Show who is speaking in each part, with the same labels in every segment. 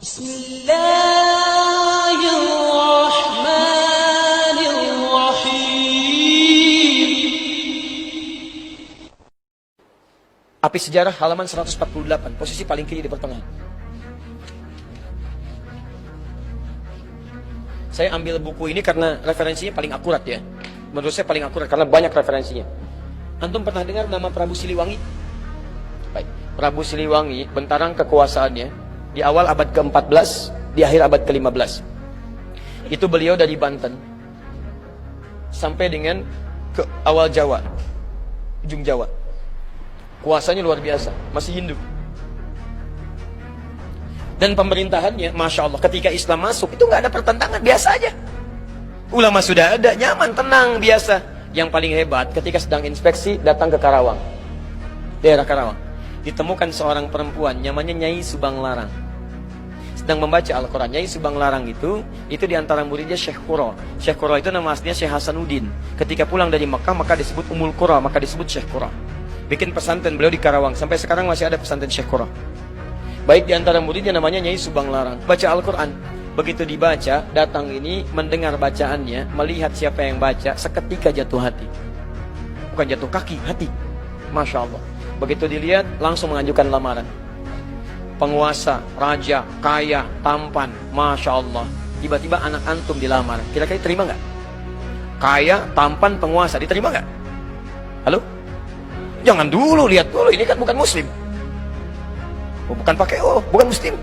Speaker 1: Bismillahirrahmanirrahim. Api Sejarah halaman 148, posisi paling kiri di pertengahan. Saya ambil buku ini karena referensinya paling akurat ya. Menurut saya paling akurat karena banyak referensinya. Antum pernah dengar nama Prabu Siliwangi? Baik, Prabu Siliwangi bentarang kekuasaannya di awal abad ke-14, di akhir abad ke-15. Itu beliau dari Banten sampai dengan ke awal Jawa, ujung Jawa. Kuasanya luar biasa, masih Hindu. Dan pemerintahannya, Masya Allah, ketika Islam masuk, itu nggak ada pertentangan, biasa aja. Ulama sudah ada, nyaman, tenang, biasa. Yang paling hebat, ketika sedang inspeksi, datang ke Karawang. Daerah Karawang. Ditemukan seorang perempuan, namanya Nyai Subang Larang. Sedang membaca Al-Quran. Nyai Subang Larang itu diantara muridnya Syekh Qura. Syekh Qura itu nama aslinya Syekh Hasanuddin. Ketika pulang dari Mekah, maka disebut Ummul Qura, maka disebut Syekh Qura. Bikin pesantren beliau di Karawang. Sampai sekarang masih ada pesantren Syekh Qura. Baik diantara muridnya namanya Nyai Subang Larang. Baca Al-Quran. Begitu dibaca, datang ini mendengar bacaannya, melihat siapa yang baca, seketika jatuh hati. Bukan jatuh kaki, hati. Masya Allah. Begitu dilihat, langsung mengajukan lamaran. Penguasa, raja, kaya, tampan, Masya Allah. Tiba-tiba anak antum dilamar. Kira-kira terima nggak? Kaya, tampan, penguasa, diterima nggak? Halo? Jangan dulu, lihat dulu, ini kan bukan muslim. Oh, bukan pakai bukan muslim.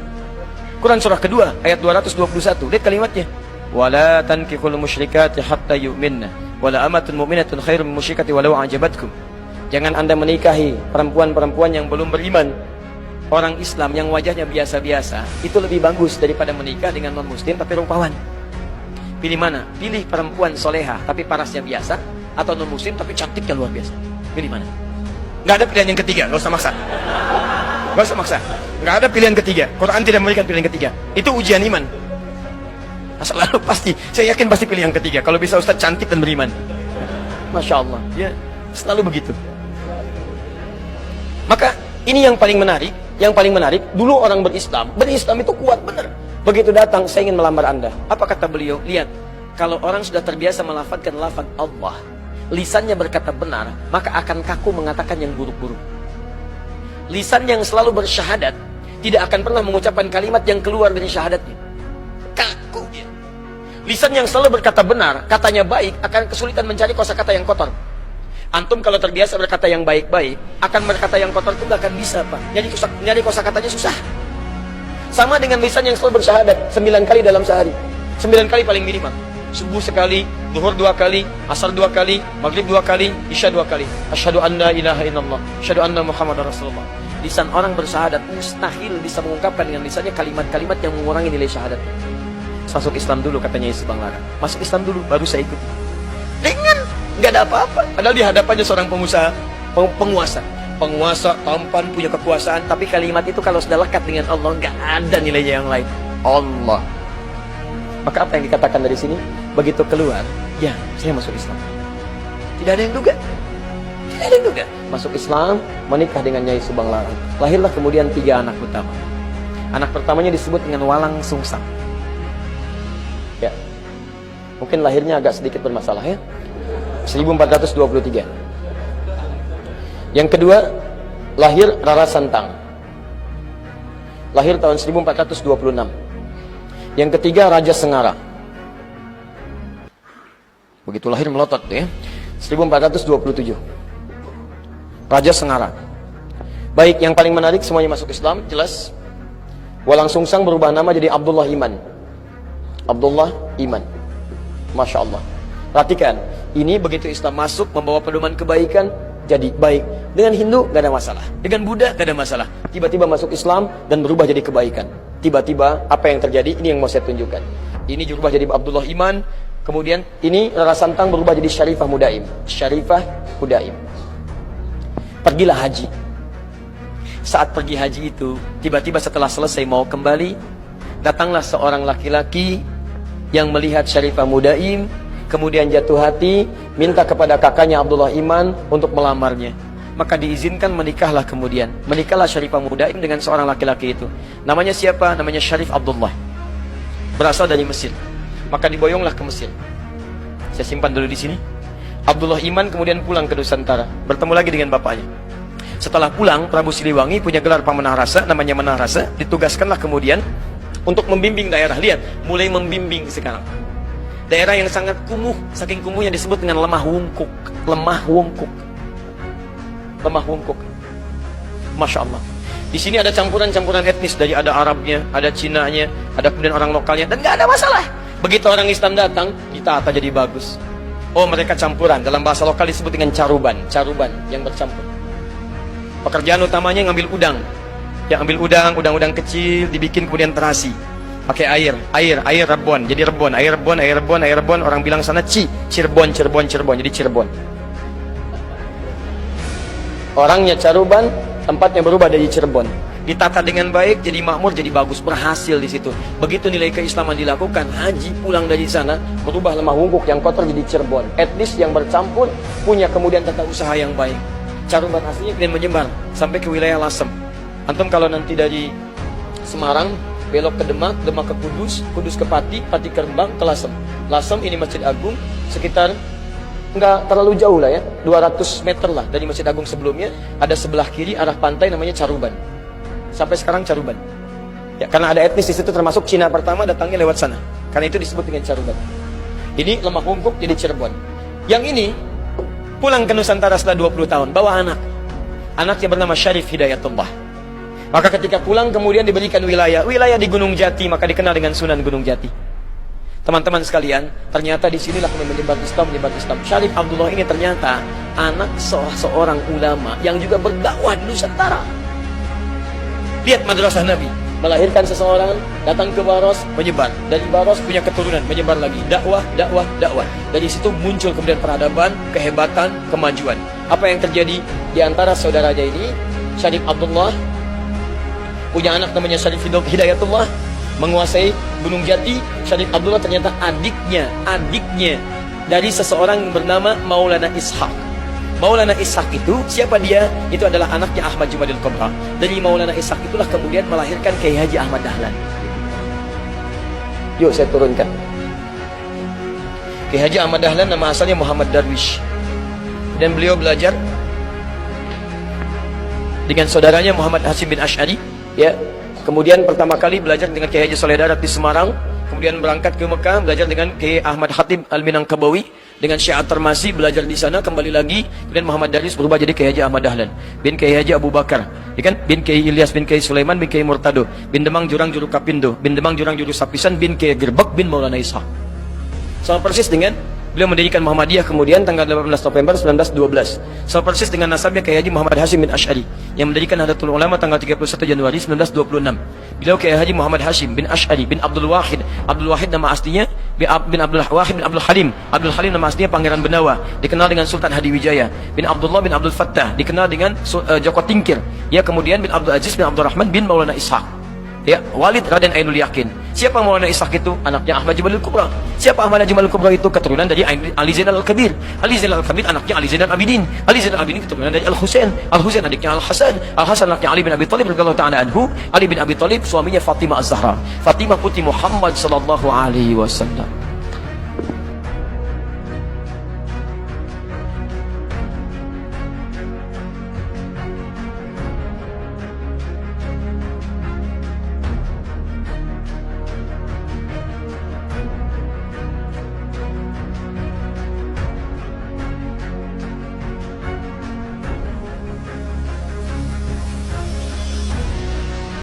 Speaker 1: Quran surah kedua ayat 221. Lihat kalimatnya. Wala tankihul musyrikati hatta yu'minna wala amatun mu'minatun khairum min musyrikati walau a'jabatkum. Jangan Anda menikahi perempuan-perempuan yang belum beriman. Orang Islam yang wajahnya biasa-biasa itu lebih bagus daripada menikah dengan non-muslim tapi rupawan. Pilih mana? Pilih perempuan soleha tapi parasnya biasa, atau non-muslim tapi cantiknya luar biasa. Pilih mana? Nggak ada pilihan yang ketiga, nggak usah maksa. Nggak usah maksa. Nggak ada pilihan ketiga. Quran tidak memberikan pilihan ketiga. Itu ujian iman. Selalu pasti. Saya yakin pasti pilih yang ketiga. Kalau bisa Ustaz cantik dan beriman. Masya Allah. Ya, selalu begitu. Maka ini yang paling menarik. Yang paling menarik, dulu orang berislam itu kuat benar. Begitu datang, saya ingin melamar Anda. Apa kata beliau? Lihat, kalau orang sudah terbiasa melafadzkan lafaz Allah, lisannya berkata benar, maka akan kaku mengatakan yang buruk-buruk. Lisan yang selalu bersyahadat tidak akan pernah mengucapkan kalimat yang keluar dari syahadatnya. Kaku dia. Lisan yang selalu berkata benar, katanya baik, akan kesulitan mencari kosakata yang kotor. Antum kalau terbiasa berkata yang baik-baik, akan berkata yang kotor itu nggak akan bisa, Pak. Nyari kosakatanya susah. Sama dengan lisan yang selalu bersyahadat 9 kali dalam sehari. 9 kali paling minimal. Subuh sekali, zuhur 2 kali, asar 2 kali, maghrib 2 kali, isya 2 kali. Asyhadu an la ilaha illallah, asyhadu anna Muhammadar Rasulullah. Lisan orang bersyahadat mustahil bisa mengungkapkan dengan lisannya kalimat-kalimat yang mengurangi nilai syahadat. Masuk Islam dulu katanya Subang Larang. Masuk Islam dulu baru saya ikut. Dengan nggak ada apa-apa. Padahal di hadapannya seorang pengusaha, penguasa tampan, punya kekuasaan, tapi kalimat itu kalau sudah lekat dengan Allah nggak ada nilainya yang lain. Allah. Maka apa yang dikatakan dari sini? Begitu keluar, ya saya masuk Islam. Tidak ada yang duga. Tidak ada yang duga. Masuk Islam, menikah dengan Nyai Subang Larang. Lahirlah kemudian 3 anak utama. Anak pertamanya disebut dengan Walang Sungsang. Ya, mungkin lahirnya agak sedikit bermasalah ya. 1423. Yang kedua, lahir Rara Santang. Lahir tahun 1426. Yang ketiga, Raja Sengara. Begitu lahir melotot ya. 1427. Raja Sengara. Baik, yang paling menarik semuanya masuk Islam, jelas. Walang Sungsang berubah nama jadi Abdullah Iman. Abdullah Iman. Masya Allah. Perhatikan, ini begitu Islam masuk membawa pedoman kebaikan, jadi baik. Dengan Hindu gak ada masalah, dengan Buddha gak ada masalah. Tiba-tiba masuk Islam dan berubah jadi kebaikan. Tiba-tiba apa yang terjadi? Ini yang mau saya tunjukkan. Ini berubah jadi Abdullah Iman. Kemudian ini Rara Santang berubah jadi Syarifah Mudaim. Syarifah Mudaim. Pergilah haji. Saat pergi haji itu, tiba-tiba setelah selesai mau kembali, datanglah seorang laki-laki yang melihat Syarifah Mudaim, kemudian jatuh hati, minta kepada kakaknya Abdullah Iman untuk melamarnya. maka diizinkan menikahlah kemudian. Menikahlah Syarifah Mudaim dengan seorang laki-laki itu. Namanya siapa? Namanya Syarif Abdullah. Berasal dari Mesir. Maka diboyonglah ke Mesir. Saya simpan dulu di sini. Abdullah Iman kemudian pulang ke Nusantara, bertemu lagi dengan bapaknya. Setelah pulang, Prabu Siliwangi punya gelar Pamanah Rasa, namanya Menah Rasa, ditugaskanlah kemudian untuk membimbing daerah. Lihat, mulai membimbing sekarang. Daerah yang sangat kumuh, saking kumuhnya disebut dengan lemah wungkuk. Lemah wungkuk. Lemah wungkuk. Masya Allah. Di sini ada campuran-campuran etnis, dari ada Arabnya, ada Cinanya, ada kemudian orang lokalnya, dan nggak ada masalah. Begitu orang Islam datang, ditata jadi bagus. Oh, mereka campuran, dalam bahasa lokal disebut dengan caruban. Caruban yang bercampur. Pekerjaan utamanya ngambil udang. Ya, ambil udang kecil, dibikin kemudian terasi. Pakai air rebon. Jadi rebon, air rebon. Orang bilang sana Cirebon. Jadi Cirebon. Orangnya caruban, tempatnya berubah dari Cirebon. Ditata dengan baik, jadi makmur, jadi bagus, berhasil di situ. Begitu nilai keislaman dilakukan, haji pulang dari sana, berubah lemah wungkuk yang kotor jadi Cirebon. Etnis yang bercampur, punya kemudian tata usaha yang baik. Caruban aslinya kemudian menyebar sampai ke wilayah Lasem. Antum kalau nanti dari Semarang belok ke Demak, Demak ke Kudus, Kudus ke Pati, Pati ke Rembang, ke Lasem. Lasem ini Masjid Agung, sekitar nggak terlalu jauh lah ya, 200 meter lah dari Masjid Agung sebelumnya. Ada sebelah kiri arah pantai namanya Caruban. Sampai sekarang Caruban. Ya, karena ada etnis di situ, termasuk Cina pertama datangnya lewat sana. Karena itu disebut dengan Caruban. Ini lemah wungkuk jadi Cirebon. Yang ini pulang ke Nusantara setelah 20 tahun, bawa anak. Anaknya bernama Syarif Hidayatullah. Maka ketika pulang kemudian diberikan wilayah di Gunung Jati, maka dikenal dengan Sunan Gunung Jati. Teman-teman sekalian, ternyata di sinilah menyebar Islam. Syarif Abdullah ini ternyata anak seorang ulama yang juga berdakwah di Nusantara. Lihat madrasah Nabi, melahirkan seseorang, datang ke Baros, menyebar. Dari Baros punya keturunan, menyebar lagi. Dakwah. Dari situ muncul kemudian peradaban, kehebatan, kemajuan. Apa yang terjadi di antara saudaranya ini? Syarif Abdullah punya anak namanya Syarif Hidayatullah, menguasai Gunung Jati. Syarif Abdullah ternyata adiknya dari seseorang yang bernama Maulana Ishaq. Maulana Ishaq itu, siapa dia? Itu adalah anaknya Ahmad Jumadil Kubra. Dari Maulana Ishaq itulah kemudian melahirkan Kiai Haji Ahmad Dahlan. Yuk saya turunkan. Kiai Haji Ahmad Dahlan nama asalnya Muhammad Darwish. Dan beliau belajar dengan saudaranya Muhammad Hasim bin Ash'ari, ya. Kemudian pertama kali belajar dengan Kiai Haji Soleh Darat di Semarang, kemudian berangkat ke Mekah belajar dengan Kiai Ahmad Khatib Al-Minangkabawi, dengan Syekh At-Tarmasi belajar di sana, kembali lagi. Kemudian Muhammad Darwis berubah jadi Kiai Haji Ahmad Dahlan bin Kiai Haji Abu Bakar, ya kan? Bin Kiai Ilyas bin Kiai Sulaiman bin Kiai Murtado bin Demang Jurang Juru Kapindo bin Demang Jurang Juru Sapisan bin Kiai Gerbek bin Maulana Ishaq. Sama persis dengan beliau mendirikan Muhammadiyah kemudian tanggal 18 November 1912. Sama persis dengan nasabnya Kiai Haji Muhammad Hashim bin Ash'ari yang mendirikan Nahdlatul Ulama tanggal 31 Januari 1926. Beliau Kiai Haji Muhammad Hashim bin Ash'ari bin Abdul Wahid. Abdul Wahid nama aslinya bin Abdul Wahid bin Abdul Halim. Abdul Halim nama aslinya Pangeran Benawa, dikenal dengan Sultan Hadiwijaya. Bin Abdullah bin Abdul Fattah, dikenal dengan Joko Tingkir. Ya, kemudian bin Abdul Aziz bin Abdul Rahman bin Maulana Ishaq. Ya, Walid Raden Ainul Yakin. Siapa Maulana Ishaq itu? Anaknya Ahmad Jumalil Kubra. Siapa Ahmad Jumalil Kubra itu? Keturunan dari Ali Zainal Al-Kabir. Ali Zainal Al-Kabir anaknya Ali Zainal Abidin. Ali Zainal Abidin keturunan dari Al-Husain. Al-Husain adiknya Al-Hasan. Al-Hasan anaknya Ali bin Abi Thalib radhiyallahu ta'ala anhu. Ali bin Abi Thalib suaminya Fatimah Az-Zahra. Fatimah putri Muhammad sallallahu alaihi wasallam.